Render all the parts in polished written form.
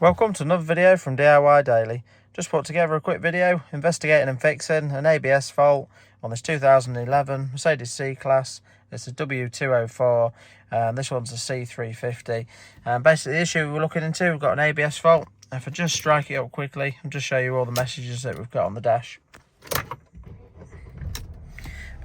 Welcome to another video from DIY Daily. Just put together a quick video investigating and fixing an ABS fault on this 2011 Mercedes C-Class. It's a W204 and this one's a C350. Basically the issue we're looking into, we've got an ABS fault. If I just strike it up quickly and just show you all the messages that we've got on the dash.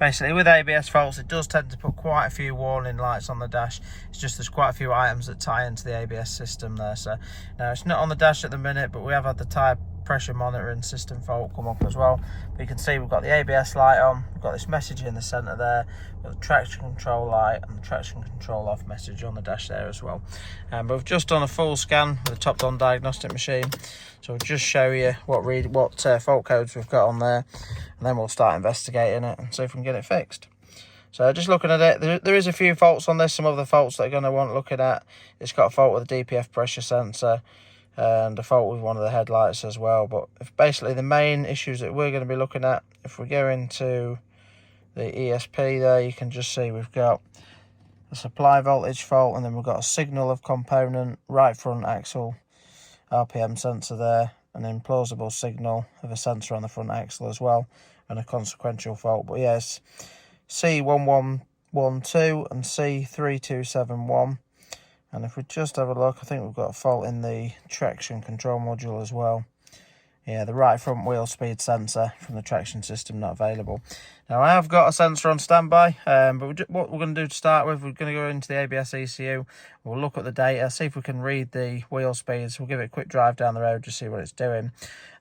Basically, with ABS faults, it does tend to put quite a few warning lights on the dash. It's just there's quite a few items that tie into the ABS system there. So now it's not on the dash at the minute, but we have had the tyre pressure monitoring system fault come up as well. But you can see we've got the ABS light on, we've got this message in the centre there, we've got the traction control light and the traction control off message on the dash there as well. But we've just done a full scan with a top-down diagnostic machine. So we'll just show you what fault codes we've got on there, and then we'll start investigating it and see if we can get it fixed. So just looking at it, there is a few faults on this, some other faults that are going to want looking at. It's got a fault with the DPF pressure sensor and a fault with one of the headlights as well. But basically the main issues that we're going to be looking at, if we go into the ESP there, you can just see we've got a supply voltage fault, and then we've got a signal of component, right front axle RPM sensor there, an implausible signal of a sensor on the front axle as well, and a consequential fault. But yes, C1112 and C3271. And if we just have a look, I think we've got a fault in the traction control module as well. Yeah, the right front wheel speed sensor from the traction system not available. Now I have got a sensor on standby, but what we're going to do to start with, we're going to go into the ABS ECU. We'll look at the data, see if we can read the wheel speeds. We'll give it a quick drive down the road to see what it's doing.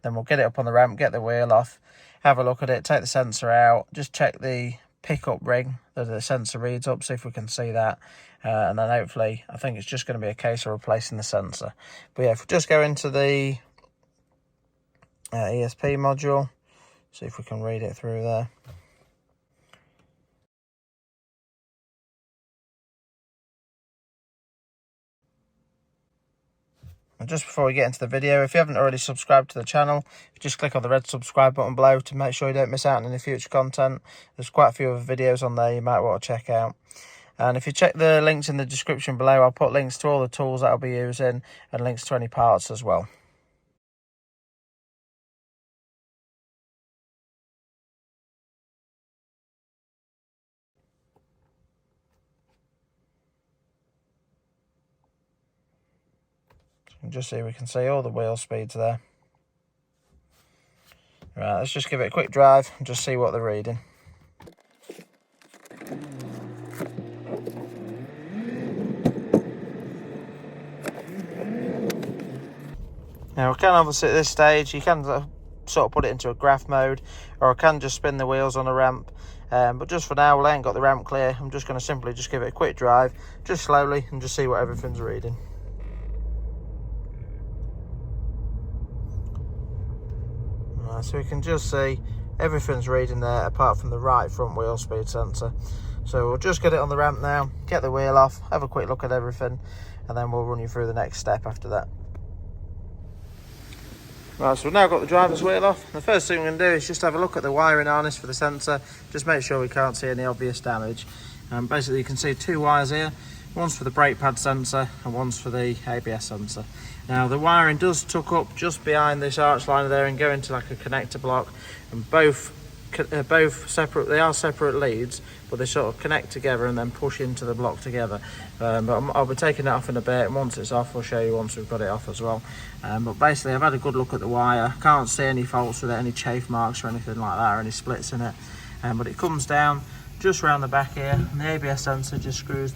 Then we'll get it up on the ramp, get the wheel off, have a look at it, take the sensor out, just check the pickup ring that the sensor reads up, see if we can see that. And then hopefully, I think it's just going to be a case of replacing the sensor. But yeah, if we just go into the ESP module, see if we can read it through there. And just before we get into the video, if you haven't already subscribed to the channel, just click on the red subscribe button below to make sure you don't miss out on any future content. There's quite a few other videos on there you might want to check out. And if you check the links in the description below, I'll put links to all the tools that I'll be using and links to any parts as well. Just see we can see all the wheel speeds there. Right, let's just give it a quick drive and just see what they're reading. Now we can obviously at this stage, you can sort of put it into a graph mode, or I can just spin the wheels on a ramp. But just for now, I ain't got the ramp clear. I'm just going to simply just give it a quick drive, just slowly, and just see what everything's reading. So we can just see everything's reading there apart from the right front wheel speed sensor. So we'll just get it on the ramp now, get the wheel off, have a quick look at everything, and then we'll run you through the next step after that. Right, so we've now got the driver's wheel off. The first thing we're going to do is just have a look at the wiring harness for the sensor, just make sure we can't see any obvious damage. Basically you can see two wires here, one's for the brake pad sensor and one's for the ABS sensor. Now the wiring does tuck up just behind this arch liner there and go into like a connector block, and both separate, they are separate leads, but they sort of connect together and then push into the block together. But I'll be taking that off in a bit, and once it's off we'll show you once we've got it off as well. But basically I've had a good look at the wire, can't see any faults with it, any chafe marks or anything like that, or any splits in it. But it comes down just around the back here, and the ABS sensor just screws,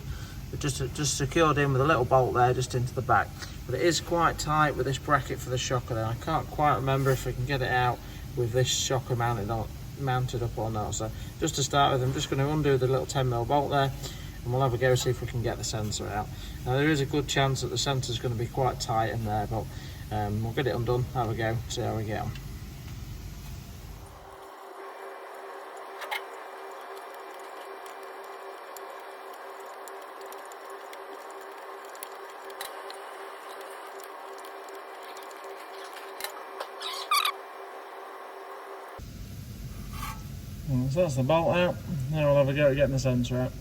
just secured in with a little bolt there just into the back. But it is quite tight with this bracket for the shocker there. I can't quite remember if I can get it out with this shocker mounted up or not. So just to start with, I'm just going to undo the little 10mm bolt there, and we'll have a go, see if we can get the sensor out. Now there is a good chance that the sensor is going to be quite tight in there, but we'll get it undone, have a go, see how we get on. So that's the bolt out. Now we'll have a go at getting the sensor out.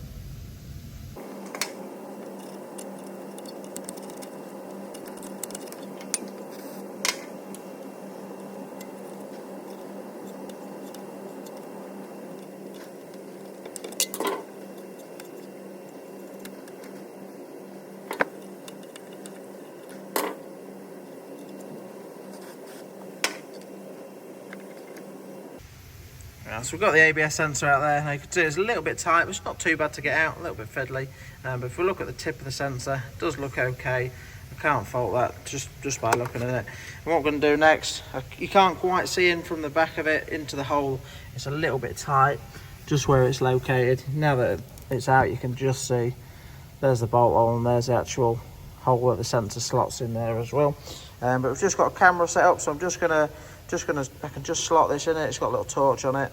So we've got the ABS sensor out there. Now you can see it's a little bit tight, but it's not too bad to get out, a little bit fiddly. But if we look at the tip of the sensor, it does look okay. I can't fault that just by looking at it. And what we're going to do next, you can't quite see in from the back of it into the hole. It's a little bit tight, just where it's located. Now that it's out, you can just see there's the bolt hole and there's the actual hole that the sensor slots in there as well. But we've just got a camera set up, so I'm I can just slot this in it. It's got a little torch on it.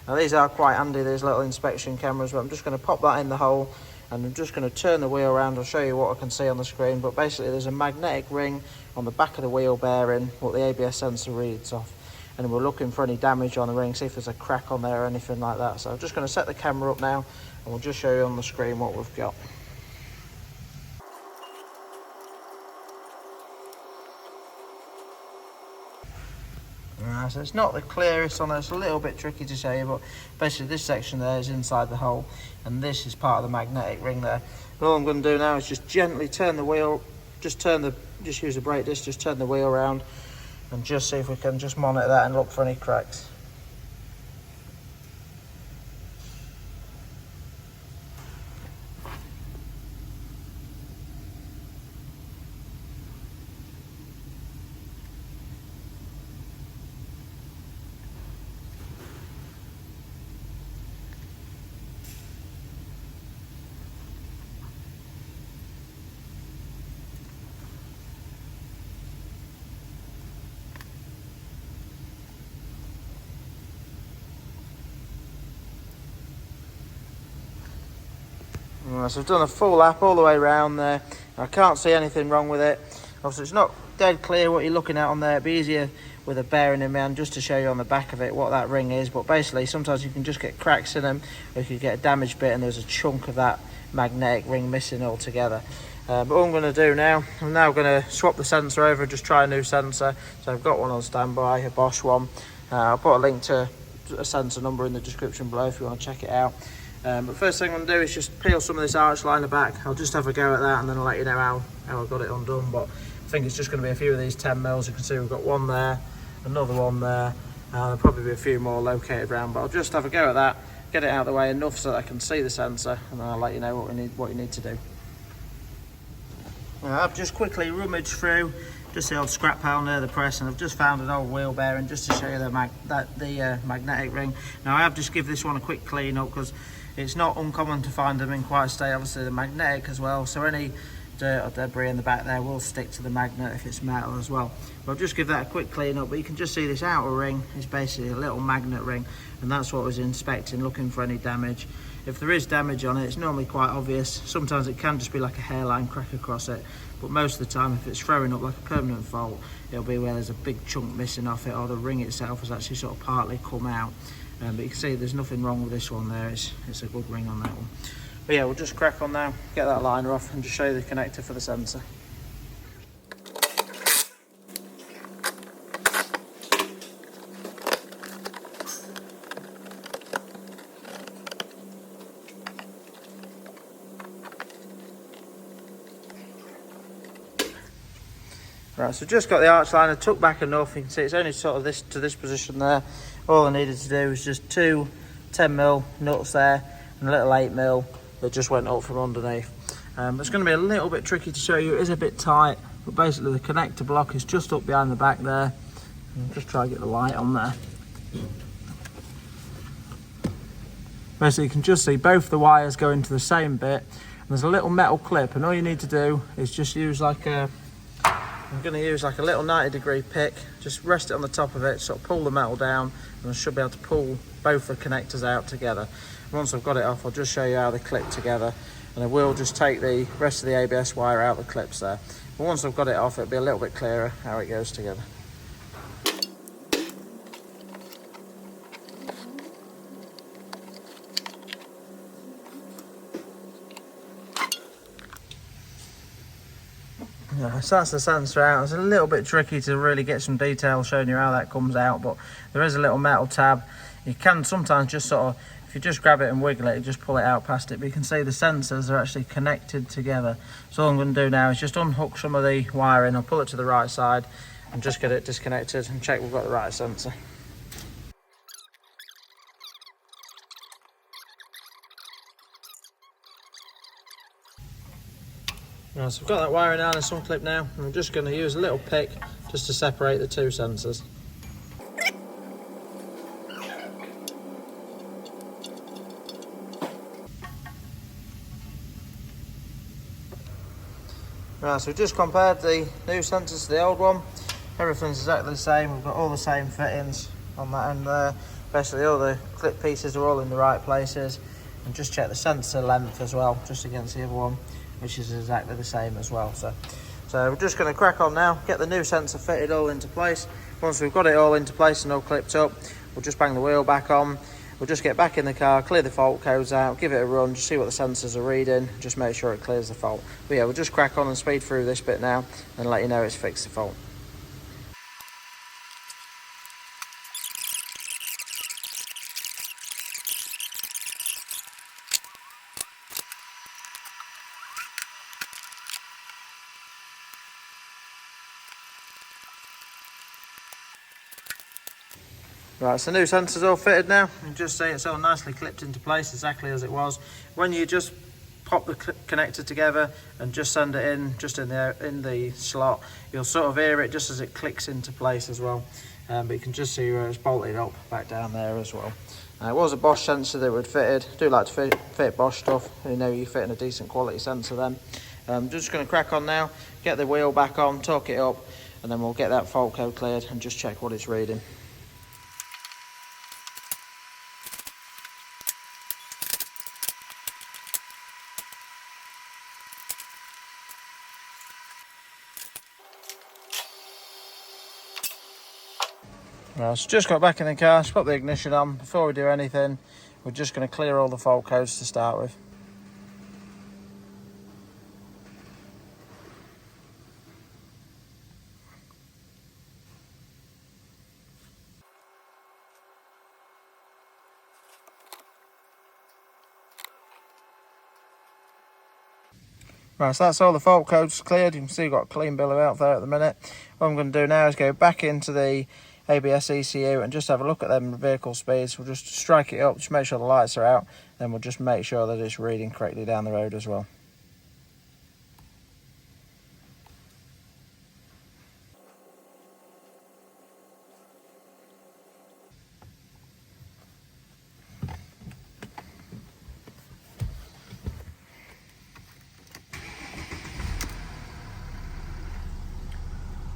Now these are quite handy, these little inspection cameras, but I'm just going to pop that in the hole and I'm just going to turn the wheel around. I'll show you what I can see on the screen, but basically there's a magnetic ring on the back of the wheel bearing what the ABS sensor reads off, and we're looking for any damage on the ring, see if there's a crack on there or anything like that. So I'm just going to set the camera up now and we'll just show you on the screen what we've got. So it's not the clearest on it, it's a little bit tricky to show you, but basically this section there is inside the hole and this is part of the magnetic ring there. But all I'm going to do now is just gently turn the wheel, just use a brake disc, just turn the wheel around and just see if we can just monitor that and look for any cracks. So I've done a full lap all the way around there. I can't see anything wrong with it. Obviously it's not dead clear what you're looking at on there. It'd be easier with a bearing in hand just to show you on the back of it what that ring is, but basically sometimes you can just get cracks in them, or you could get a damaged bit and there's a chunk of that magnetic ring missing altogether. But all I'm going to do now, I'm now going to swap the sensor over and just try a new sensor. So I've got one on standby, a Bosch one. I'll put a link to a sensor number in the description below if you want to check it out. But first thing I'm going to do is just peel some of this arch liner back. I'll just have a go at that and then I'll let you know how I got it undone. But I think it's just going to be a few of these 10 mils. You can see we've got one there, another one there, there'll probably be a few more located around, but I'll just have a go at that, get it out of the way enough so that I can see the sensor, and then I'll let you know what you need to do. I've just quickly rummaged through just the old scrap pile near the press, and I've just found an old wheel bearing just to show you the magnetic ring. Now I have just give this one a quick clean up because it's not uncommon to find them in quite a state. Obviously they're magnetic as well, so any dirt or debris in the back there will stick to the magnet if it's metal as well. But I'll just give that a quick clean up, but you can just see this outer ring is basically a little magnet ring, and that's what I was inspecting, looking for any damage. If there is damage on it, it's normally quite obvious. Sometimes it can just be like a hairline crack across it, but most of the time if it's throwing up like a permanent fault, it'll be where there's a big chunk missing off it, or the ring itself has actually sort of partly come out. But you can see there's nothing wrong with this one there, it's a good ring on that one. But yeah, we'll just crack on now, get that liner off and just show you the connector for the sensor. Right, so just got the arch liner tucked back enough. You can see it's only sort of to this position there. All I needed to do was just two 10mm nuts there and a little 8mm that just went up from underneath. It's going to be a little bit tricky to show you. It is a bit tight, but basically the connector block is just up behind the back there. I'll just try to get the light on there. Basically you can just see both the wires go into the same bit, and there's a little metal clip, and all you need to do is just use like a I'm going to use like a little 90-degree pick, just rest it on the top of it, sort of pull the metal down, and I should be able to pull both the connectors out together. Once I've got it off, I'll just show you how they clip together, and I will just take the rest of the ABS wire out of the clips there. But once I've got it off, it'll be a little bit clearer how it goes together. Yeah, so that's the sensor out. It's a little bit tricky to really get some detail showing you how that comes out, but there is a little metal tab. You can sometimes just sort of, if you just grab it and wiggle it, just pull it out past it, but you can see the sensors are actually connected together. So all I'm going to do now is just unhook some of the wiring. I'll pull it to the right side and just get it disconnected and check we've got the right sensor. Right, so I've got that wiring harness unclipped now, and I'm just going to use a little pick just to separate the two sensors. Right, so we've just compared the new sensors to the old one. Everything's exactly the same. We've got all the same fittings on that end there. Basically all the clip pieces are all in the right places. And just check the sensor length as well, just against the other one, which is exactly the same as well. So we're just going to crack on now, get the new sensor fitted all into place. Once we've got it all into place and all clipped up, we'll just bang the wheel back on. We'll just get back in the car, clear the fault codes out, give it a run, just see what the sensors are reading, just make sure it clears the fault. But yeah, we'll just crack on and speed through this bit now and let you know it's fixed the fault. Right, so the new sensor's all fitted now. You can just see it's all nicely clipped into place exactly as it was. When you just pop the connector together and just send it in, just in the slot, you'll sort of hear it just as it clicks into place as well. But you can just see where it's bolted up back down there as well. It was a Bosch sensor that we'd fitted. I do like to fit Bosch stuff. You know, you're fitting a decent quality sensor then. Just going to crack on now, get the wheel back on, torque it up, and then we'll get that fault code cleared and just check what it's reading. Right, so just got back in the car, just put the ignition on. Before we do anything, we're just going to clear all the fault codes to start with. Right, so that's all the fault codes cleared. You can see we've got a clean bill of health there at the minute. What I'm going to do now is go back into the ABS ECU and just have a look at them vehicle speeds. We'll just strike it up, just make sure the lights are out, then we'll just make sure that it's reading correctly down the road as well.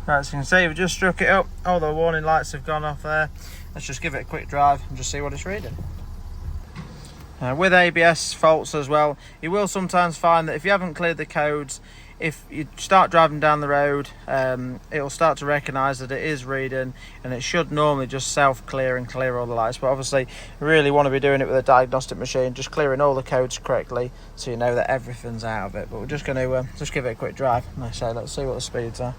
Right, so you can see we've just struck it up, all the warning lights have gone off there. Let's just give it a quick drive and just see what it's reading. With ABS faults as well, you will sometimes find that if you haven't cleared the codes, if you start driving down the road, it will start to recognise that it is reading, and it should normally just self-clear and clear all the lights. But obviously, you really want to be doing it with a diagnostic machine, just clearing all the codes correctly, so you know that everything's out of it. But we're just going to just give it a quick drive. Like I say, let's see what the speeds are.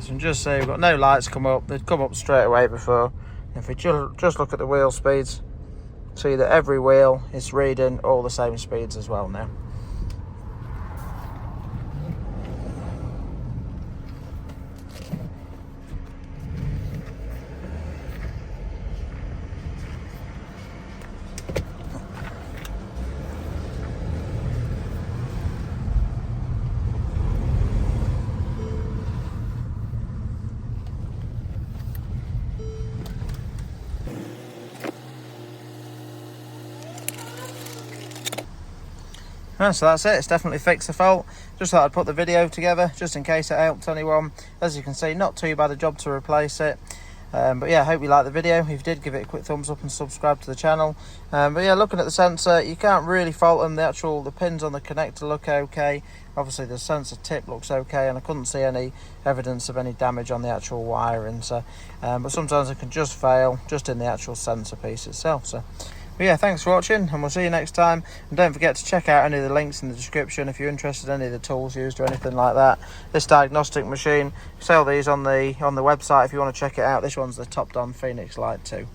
And just say we've got no lights come up, they'd come up straight away before. If we just look at the wheel speeds, see that every wheel is reading all the same speeds as well now. So that's it, it's definitely fixed the fault. Just thought I'd put the video together just in case it helped anyone. As you can see, not too bad a job to replace it. But yeah, I hope you liked the video. If you did, give it a quick thumbs up and subscribe to the channel. But yeah, looking at the sensor, you can't really fault them. The pins on the connector look okay. Obviously the sensor tip looks okay, and I couldn't see any evidence of any damage on the actual wiring. So, but sometimes it can just fail just in the actual sensor piece itself. So. But yeah, thanks for watching, and we'll see you next time. And don't forget to check out any of the links in the description if you're interested in any of the tools used or anything like that. This diagnostic machine, sell these on the website if you want to check it out. This one's the Top Don Phoenix Lite 2.